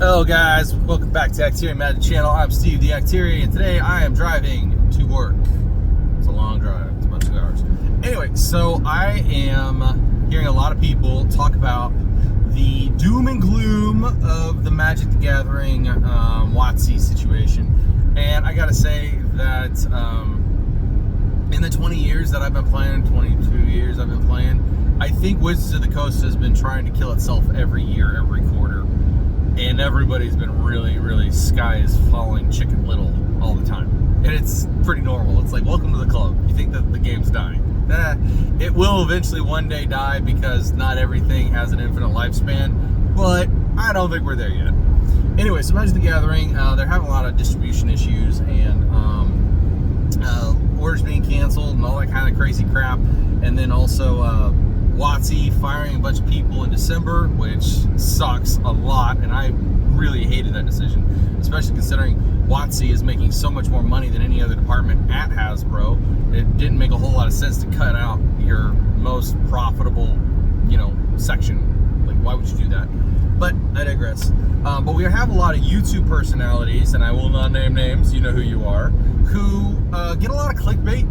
Hello guys, welcome back to Acteria Magic Channel. I'm Steve the Acteria, and today I am driving to work. It's a long drive, it's about 2 hours. Anyway, so I am hearing a lot of people talk about the doom and gloom of the Magic the Gathering WotC situation. And I gotta say that in the 20 years that I've been playing, 22 years I've been playing, I think Wizards of the Coast has been trying to kill itself every year, every quarter. And everybody's been really sky is falling chicken little all the time. And it's pretty normal. It's like, welcome to the club. You think that the game's dying. It will eventually one day die because not everything has an infinite lifespan, but I don't think we're there yet. Anyway, so Magic the Gathering, they're having a lot of distribution issues and orders being canceled and all that kind of crazy crap. And then also WotC firing a bunch of people in December, which sucks a lot, and I really hated that decision, especially considering WotC is making so much more money than any other department at Hasbro. It didn't make a whole lot of sense to cut out your most profitable, section. Like, why would you do that? But I digress. But we have a lot of YouTube personalities, and I will not name names, you know who you are, who get a lot of clickbait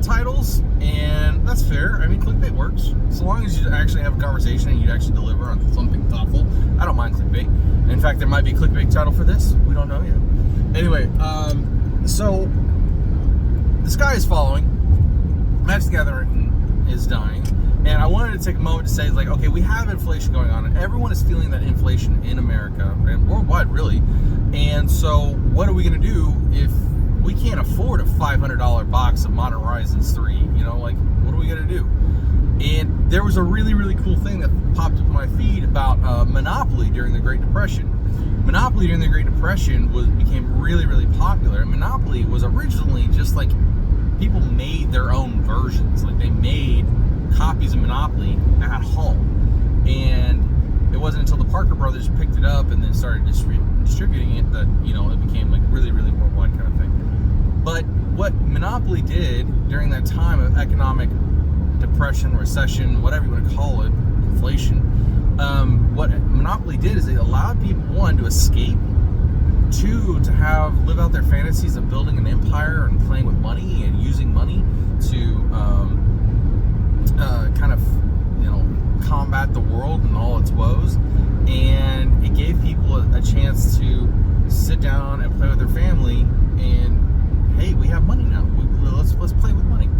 titles, and that's fair. I mean, clickbait works so long as you actually have a conversation and you actually deliver on something thoughtful. I don't mind clickbait. In fact, there might be a clickbait title for this. We don't know yet. Anyway, so the sky is falling. Magic the Gathering is dying, and I wanted to take a moment to say, like, okay, we have inflation going on, and everyone is feeling that inflation in America and worldwide, really. And so, what are we going to do if we can't afford a $500 box of Modern Horizons 3, like, what are we gonna do? And there was a really cool thing that popped up in my feed about Monopoly during the Great Depression. Monopoly during the Great Depression became really popular, and Monopoly was originally just like, people made their own versions, like they made copies of Monopoly at home. And it wasn't until the Parker Brothers picked it up and then started distributing it that, it became like really worldwide kind of thing. But what Monopoly did during that time of economic depression, recession, whatever you want to call it, inflation, what Monopoly did is it allowed people, one, to escape, two, to live out their fantasies of building an empire and playing with money and using money to kind of, combat the world and all its woes. And it gave people a chance to sit down and play with their family and, hey, we have money now. Let's play with money.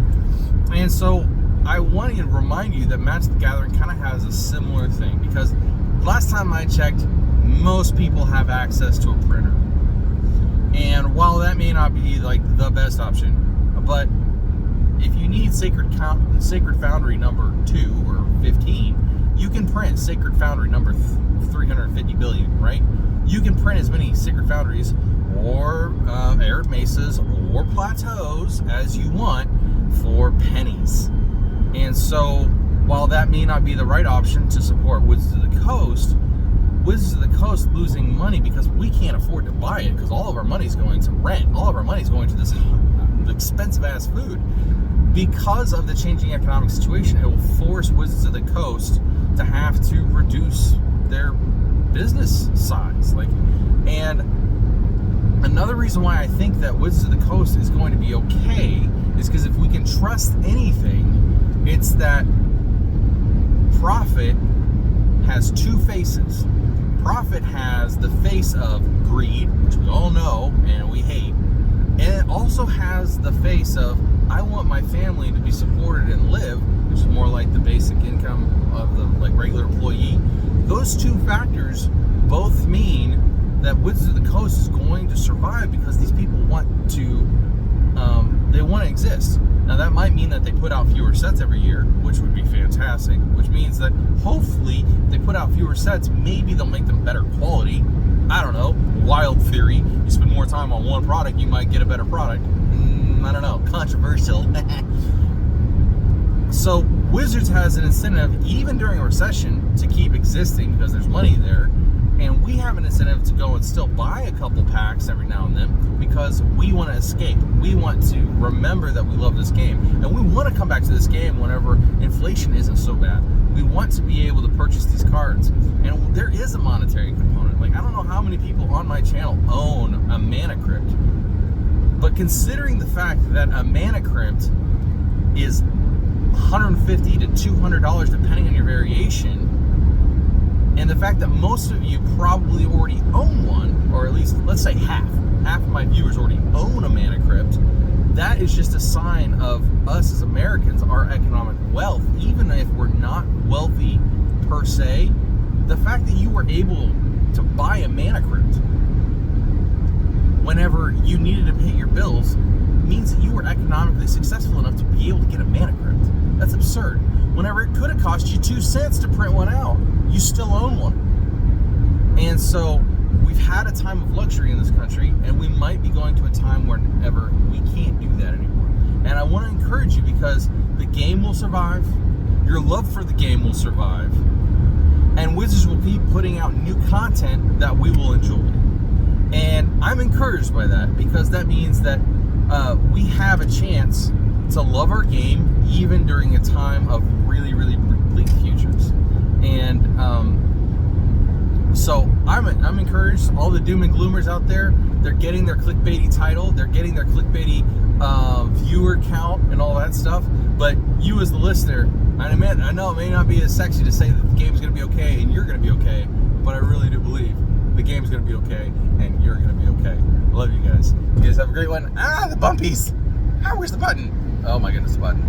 And so I want to remind you that Magic the Gathering kind of has a similar thing, because last time I checked, most people have access to a printer. And while that may not be like the best option, but if you need Sacred Foundry number 2 or 15, you can print Sacred Foundry number 350 billion, right? You can print as many Sacred Foundries or Arid Mesas or Plateaus as you want for pennies. And so, while that may not be the right option to support Wizards of the Coast losing money because we can't afford to buy it, because all of our money's going to rent, all of our money's going to this expensive ass food. Because of the changing economic situation, it will force Wizards of the Coast to have to reduce their business size. And another reason why I think that Wizards of the Coast is going to be okay is because if we can trust anything, it's that profit has two faces. Profit has the face of greed, which we all know and we hate, and it also has the face of, I want my family to be supported and live, which is more like the basic income of the regular employee. Those two factors both mean that Wizards of the Coast is going to survive because these people want to exist. Now that might mean that they put out fewer sets every year, which would be fantastic, which means that hopefully if they put out fewer sets, maybe they'll make them better quality. I don't know, wild theory. You spend more time on one product, you might get a better product. I don't know, controversial. So Wizards has an incentive, even during a recession, to keep existing because there's money there. And we have an incentive to go and still buy a couple packs every now and then because we want to escape. We want to remember that we love this game. And we want to come back to this game whenever inflation isn't so bad. We want to be able to purchase these cards. And there is a monetary component. Like, I don't know how many people on my channel own a Mana Crypt. But considering the fact that a Mana Crypt is $150 to $200 depending on your variation, and the fact that most of you probably already own one, or at least, let's say half of my viewers already own a Mana Crypt, that is just a sign of us as Americans, our economic wealth. Even if we're not wealthy per se, the fact that you were able to buy a Mana Crypt whenever you needed to pay your bills means that you were economically successful enough to be able to get a Mana Crypt. That's absurd. Whenever it could have cost you 2 cents to print one out, you still own one. And so we've had a time of luxury in this country, and we might be going to a time whenever we can't do that anymore. And I want to encourage you, because the game will survive, your love for the game will survive, and Wizards will keep putting out new content that we will enjoy. And I'm encouraged by that, because that means that we have a chance to love our game even during a time of really, really bleak futures. And so I'm encouraged. All the doom and gloomers out there, they're getting their clickbaity title, they're getting their clickbaity viewer count and all that stuff. But you as the listener, I know it may not be as sexy to say that the game's going to be okay and you're going to be okay, but I really do believe the game's going to be okay and you're going to be okay. I love you guys. You guys have a great one. The bumpies. Where's the button? Oh my goodness, the button.